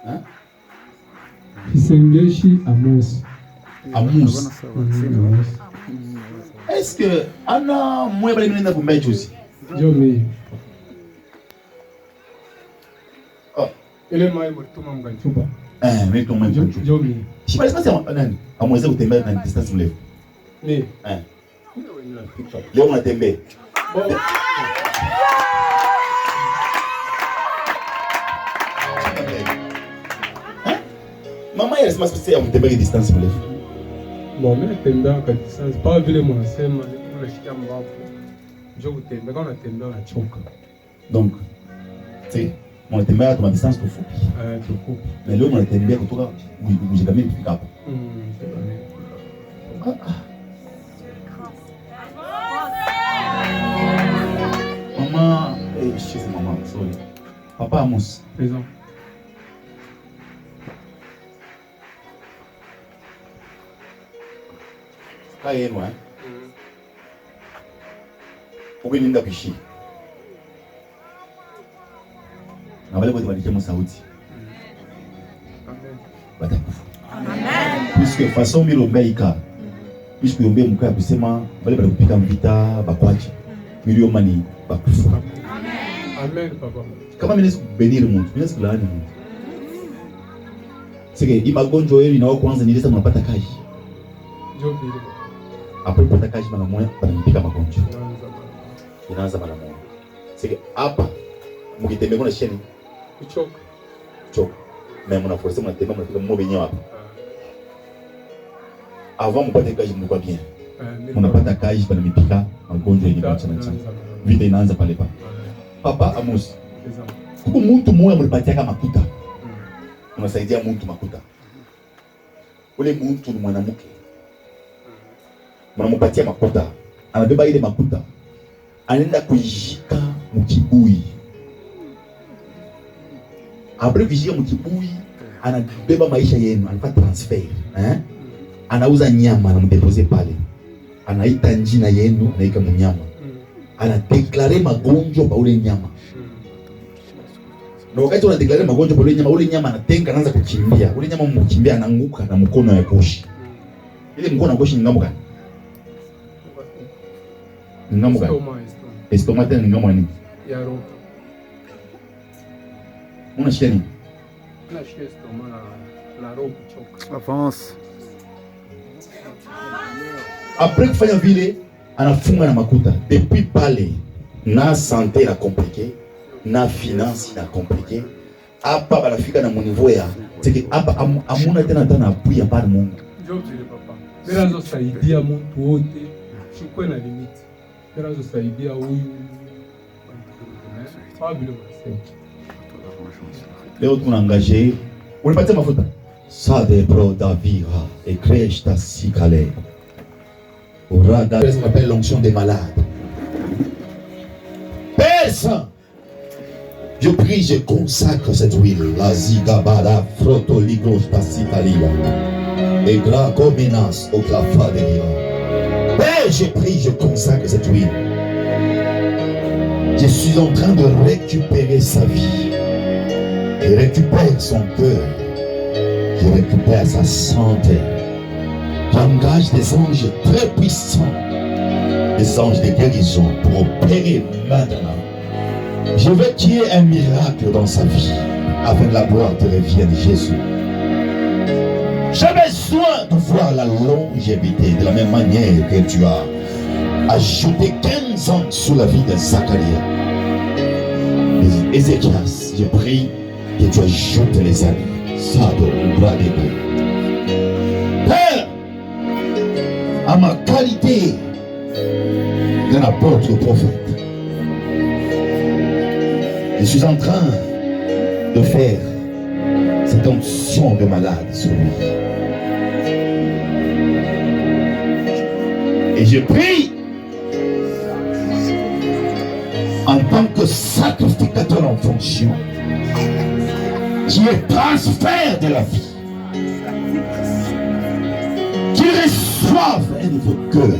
Hein? Kisengeshi Amos. Amos. Est-ce que Anna moi bali nenda kumba juzi? Jomi. Oh. Ile mai mtuma mganchupa. Mimi tumwe mganchupa. Jomi. Si basi nani? Amweze kutembea na distance mrefu. Ni. Leo unatembea. Mama yeye anasema sasa mtembea distance mrefu. Mimi natembea kwa distance. Pas vile mnasema unashikia mbapo. Njoo kutembea kama unatembea unachoka. Donc, c'est mnatembea kwa distance fupi. Tufupi. Na leo mnatembea kutoka Mjigamili kufika hapo. Mama, excuse mama, sorry. Papa Amos. Présent. Kaya yenu ukininda kuishi. Na wale wote walikia sauti. Watakufa. Amen. Puisque façon milombeika. Puisque yombe mkaa kusema wale balikupika mvita bakwaje. Milio mani bakufa. Amen papa. Kama mimi benir mtu, mimi sikulaani mtu. Sike imagonjwa yenu inao kwanza nilisa mnapata kazi. Njoo vile. Hapo ipata kazi mara moja banipika magonjwa. Inaanza mara moja. Sike hapa mkitembea kuna sheni kuchoka. Choka. Mais mnaforce mnatembea mnafika mmo wenyewe hapa. Avant mpate kazi mlikuwa bien. Mnapata kazi bana mipika magonjwa yenye kwa chana chana. Vita inaanza pale pale. Papa Amos. Kuko mtu mmoja mlipatia makuta. Unasaidia mtu makuta. Ule mtu ni mwanamke. Mnampatia makuta. Anabeba ile makuta. Anaenda kuishika mkibui. Après kuishika mkibui, anabeba maisha yenu, anafanya transfer, Anauza nyama, anamdeposer pale. Anaita jina yenu, anaika mnyama. Anadeklare magonjwa kwa ule nyama. Na wakati unadeklare magonjwa kwa ule nyama anatenga, anaanza kukimbia. Ule nyama mkimbia anaanguka na mkono ya koshi. Ile mkono wa koshi ni ngambo gani? Ngambo gani? Estomac ni ngambo gani? Ya roho. Unasikia nini? Unasikia estomac na roho kuchoka. Avance. Après kufanya vile anafunga na makuta. Depuis pale na santé na compliqué, na finance na compliqué. Hapa banafika na niveau ya tiki hapa amuna tena appui ya par Mungu. Njoo vile papa. Bila zo saidia mtu wote. Chukue na limiti. Bila zo saidia huyu. Pas vile mnasema. Leo tunaangaje. Ulipatia mafuta? Ça de pro Davira et crèche ta sikale. Orada, ça s'appelle l'onction des malades. Père Saint, je prie, je consacre cette huile. La zigabada frotoligos pasitalia. Et graco menace au clafa de Dieu. Père, je prie, je consacre cette huile. Je suis en train de récupérer sa vie. Je récupère son cœur. Je récupère sa santé. J'engage des anges très puissants, des anges de guérison pour opérer maintenant. Je veux qu'il y ait un miracle dans sa vie, afin que la gloire te revienne, Jésus. J'ai besoin de voir la longévité de la même manière que tu as ajouté 15 ans sous la vie de Zacharie. Ézéchias, je prie que tu ajoutes les années. Sado, bras de Dieu. Père, à ma qualité d'un apôtre prophète, je suis en train de faire cette onction de malade sur lui. Et je prie en tant que sacrificateur en fonction, qui est transfert de la vie, qui reçoive un de vos cœurs.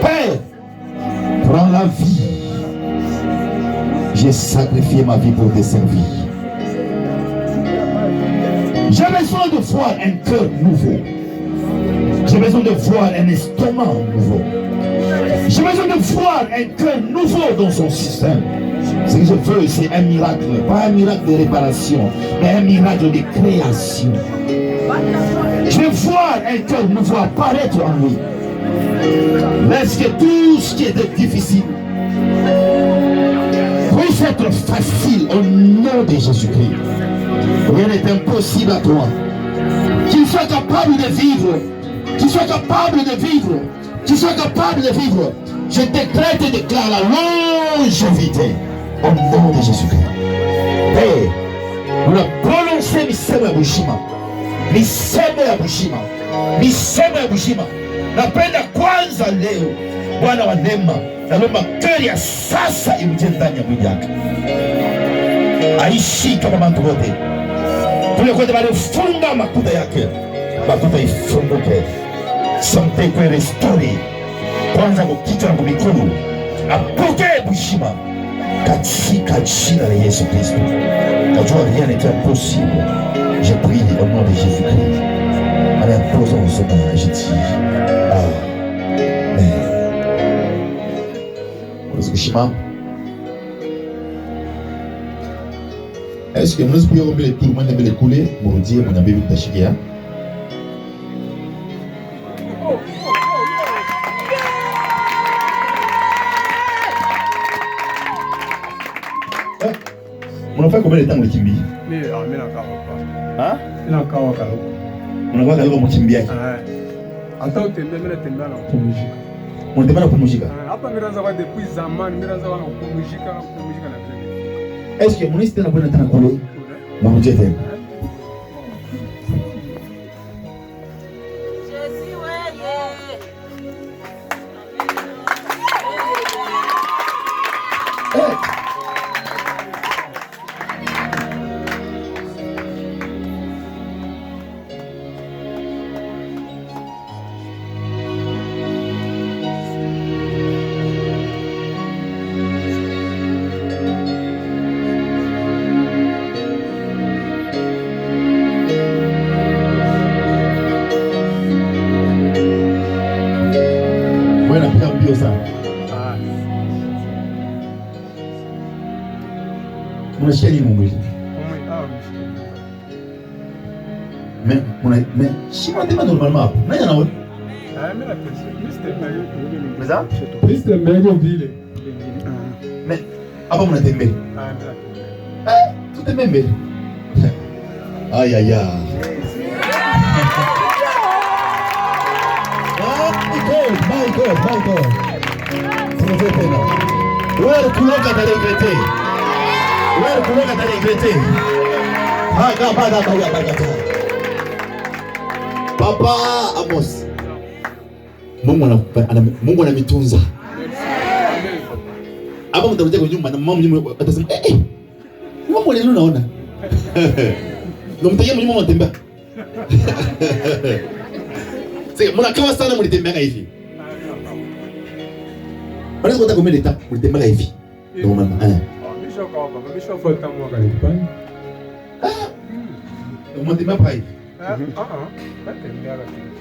Père, prends la vie. J'ai sacrifié ma vie pour te servir. J'ai besoin de voir un cœur nouveau. J'ai besoin de voir un estomac nouveau. J'ai besoin de voir un cœur nouveau dans son système. Ce que je veux, c'est un miracle. Pas un miracle de réparation, mais un miracle de création. Je veux voir un cœur nouveau apparaître en lui. Laisse que tout ce qui était difficile puisse être facile au nom de Jésus-Christ. Rien n'est impossible à toi. Qu'il soit capable de vivre. Qu'il soit capable de vivre. Qu'il soit capable de vivre. Je décrète et déclare la longévité au nom de Jésus-Christ. Hey, nous avons prononcé Misema Bushima. Misema Bushima. Misema Bushima. Napenda kwanza leo Bwana wa neema, naomba keri ya sasa imjie ndani ya mwili yake. Aishi kama watu wote. Kule kote walifunga makuta yake, makuta ifunguke. Sante kwa restore. Kwanza kwa kichwa na mikono. Apokee Bushima katika jina la Yesu Kristo. Najua rien n'est impossible. Je prie au nom de Jésus-Christ. En imposant ce nom, je dis Amen. Bushima. Est-ce que nous pouvons oublier tout le monde de couler pour dire mon ami Tashikia? On a fait combien de temps le Kimbi? Mais la kawa pas. Hein? La kawa kalo. On a fait combien de Kimbi? Attends, tu me mets tellement en musique. On te met la musique. Après, nous avons depuis zaman, nous avons la musique. Est-ce que mon histoire n'a pas été coulée? Mon Dieu t'aime. Unasikia nini mwili? Mais si on était normalement hapo. Nani anaona? Mimi na Mais ça? Mr. Mego vile. Mais hapa mnatembea. Tutembee. Aïe aïe aïe. My God. Wewe kuloka na regretter. Wewe kuloka na regretter. Papa Amos. Mungu anamitunza. Hapa mtakuja kwa nyumba na mama mnyume atasema mama leo naona. Ndio mtaje mnyume mtembea. Sasa mnakaa sana mlitembea hivi. Basi kwa combien de temps mlitembea hivi? Ndio mama. Bisho kwa tamu akalipani. Mlitembea pa hivi. Natembea lakini.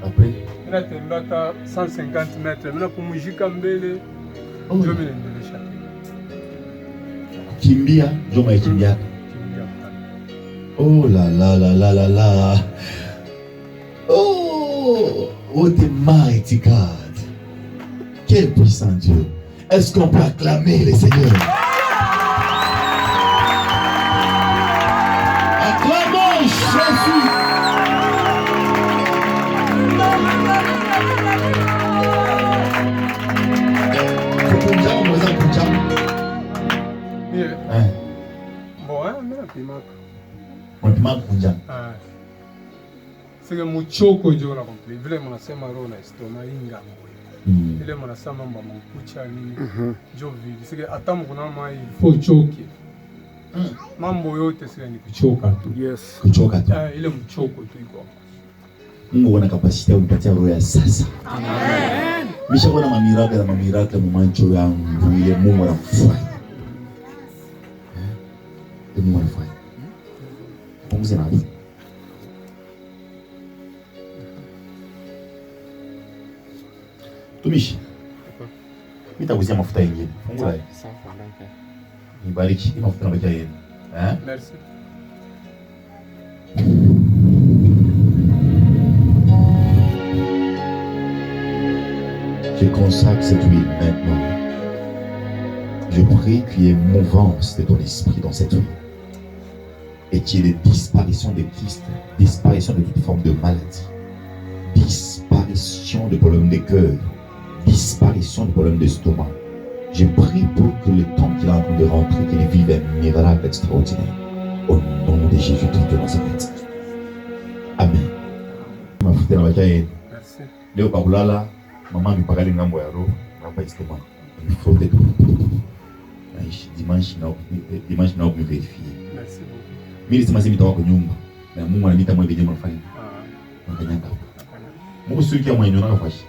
Après Natembea ta 150 metres. Mimi napumzika mbele. Ndio mimi naendelea. Kimbia, ndio maikimbia. Oh la la la la la la. Oh, what a mighty God. Quel puissant Dieu. Est-ce qu'on peut acclamer le Seigneur? Acclamons Jésus. Sike muchoko ndio na komple vile mnasema roho na stoma inga mwe vile mnasema mambo mkucha nini ndio vile sike hata mkuna mai fo choke mambo yote sike ni kuchoka tu. Yes, kuchoka tu. Ile mchoko tu iko. Mungu ana kapasiti ya kupatia roho ya sasa. Amen. Mishakuwa na mamiracle na mamiracle mmancho yangu ile Mungu anafanya. Et moi, le frère. On vous en a dit. Tumishi. Nitakuuzia mafuta yengine. Fungua. Sawa, danke. Nibariki mafuta na yenu. Merci. Je consacre cette huile maintenant. Je prie qu'il y ait mouvance de ton esprit dans cette huile. Et qu'il y ait des disparitions de kystes, disparition de toute forme de maladie, disparition de problèmes de cœur, disparition de problèmes d'estomac. Je prie pour que le temps qu'il est en train de rentrer, qu'il vive un miracle extraordinaire. Au nom de Jésus-Christ de Nazareth. Amen. Merci. Leo pakulala, mama mipakali ngambo ya roho, hapa estomac. Frotte tout. Dimanche na vérifier. Merci beaucoup. Mimi sema sisi kwa nyumba. Na Mungu ananiita mwe venyewe mnafanya. Mkanyanga. Mungu sio kia mwenye unaka fashi.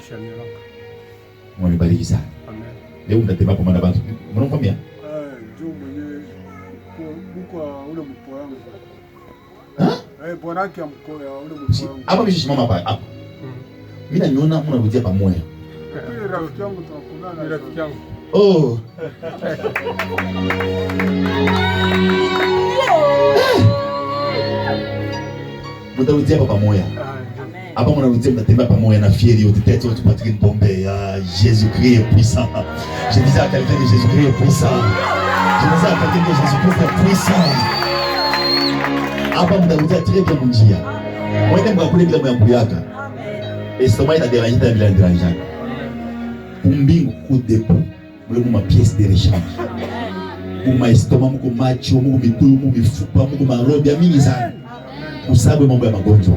Shamira. Mungu nibariki sana. Amen. Leo mtatembea kwa manda bantu. Mnakwambia? Njoo mwenyewe kwa ule mpo wangu. Bwana yake mko ya ule mpo wangu. Hapa mimi simama hapa. Mimi naniona mnarudia pamoja. Mimi rafiki yangu tunakulana. Ni rafiki yangu. Oh. Mtarudia hapa pamoja. Hapa mnarudia mtatembea pamoja na fieri yote tete wote Patrick Mpombe ya Jésus-Christ est puissant. Je disais à quelqu'un que Jésus-Christ est puissant. Je disais à quelqu'un que Jésus-Christ est puissant. Hapa mtarudia très bien njia. Mwende mkakule bila myakuyaka. Estomac itaderange ta bila dérangeant. Umbingu kudepo. Mule ma pièce de rechange. Muma estomac, muko macho, muko mitulu, muko mifupa, muko marobi ya mingi sana. Usabe mambo ya magonjwa.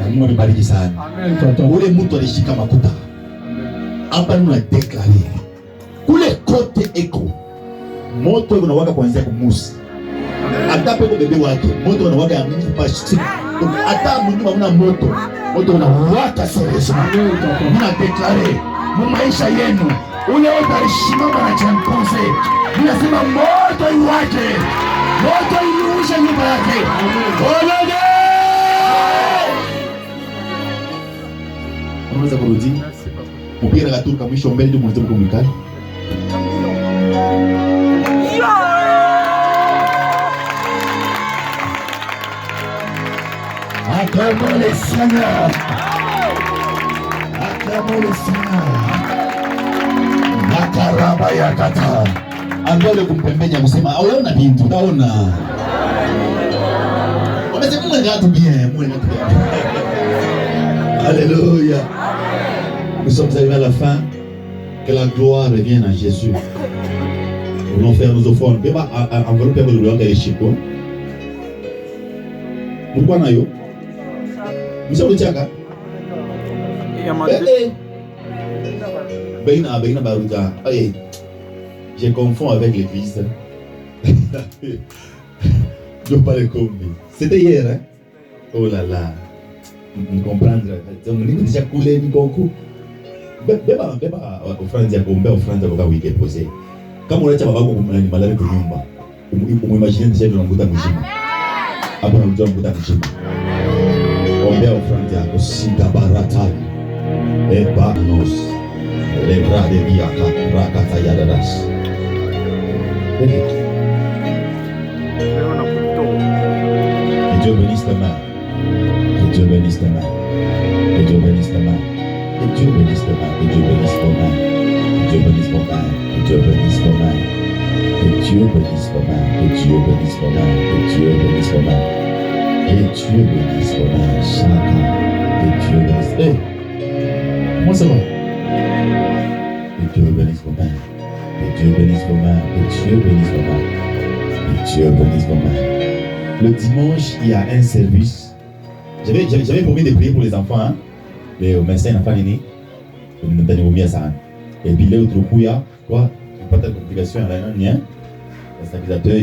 Mungu amebariki sana. Ule mtu alishika makuta. Hapa nuna deklare. Kule kote eko. Moto unawaka kuanzia kumusi. Hata peko bebe wake, moto unawaka ya Mungu pashi. Hata Mungu hamna moto. Moto unawaka sana. Muna deklare mu maisha yenu. Ule wote alishimama na champonse. Ninasema moto iwake. Moto ilushe nyumba yake. Olede! Unaweza kurudi? Mpira katuka mwisho mbele ndio mwanzo kumikali. Acclamons le Seigneur. Acclamons le Seigneur. Nakaraba yakata. Angole kumpembenya kusema unaona bintu utaona. Wamesema mwe ngatu bien, mwe ngatu bien. Alléluia. Nous sommes arrivés à la fin. Que la gloire revienne à Jésus. Nous voulons faire nos offrandes. Beba envelopper le gloire de Chico. Pourquoi nayo? Monsieur Luchaka. Beina Baruta. Je confonds avec l'église. Je parle comme. C'était hier, hein? Oh là là. Vous comprendre. On est déjà coulé du concours. Beba offrande ya kuombea offrande kwa wiki posé. Kama unaacha babako kumlani malali kwa nyumba. Umimagine déjà tunamkuta mzima. Hapo unamkuta mzima. Ombea offrande yako sita baratani. Ebanos. Lebra de viaka rakata yadadas. Que Dieu bénisse ta main. Que Dieu bénisse ta main. Que Dieu bénisse ta main. Que Dieu bénisse ta main. Que Dieu bénisse ton main. Que Dieu bénisse ton main. Que Dieu bénisse ton main. Que Dieu bénisse ton main. Que Dieu bénisse ton main. Que Dieu bénisse ton main. Que Dieu bénisse ton main. Chacun. Que Dieu bénisse. Hey! Comment ça va? Que Dieu bénisse ton main. Que Dieu bénisse ton main. Que Dieu bénisse ton main. Que Dieu bénisse ton main. Le dimanche, il y a un service. J'avais promis de prier pour les enfants, hein? Les médecins n'ont pas né. Et puis, les autres couilles, quoi? Pas de complications à la stabilisateur.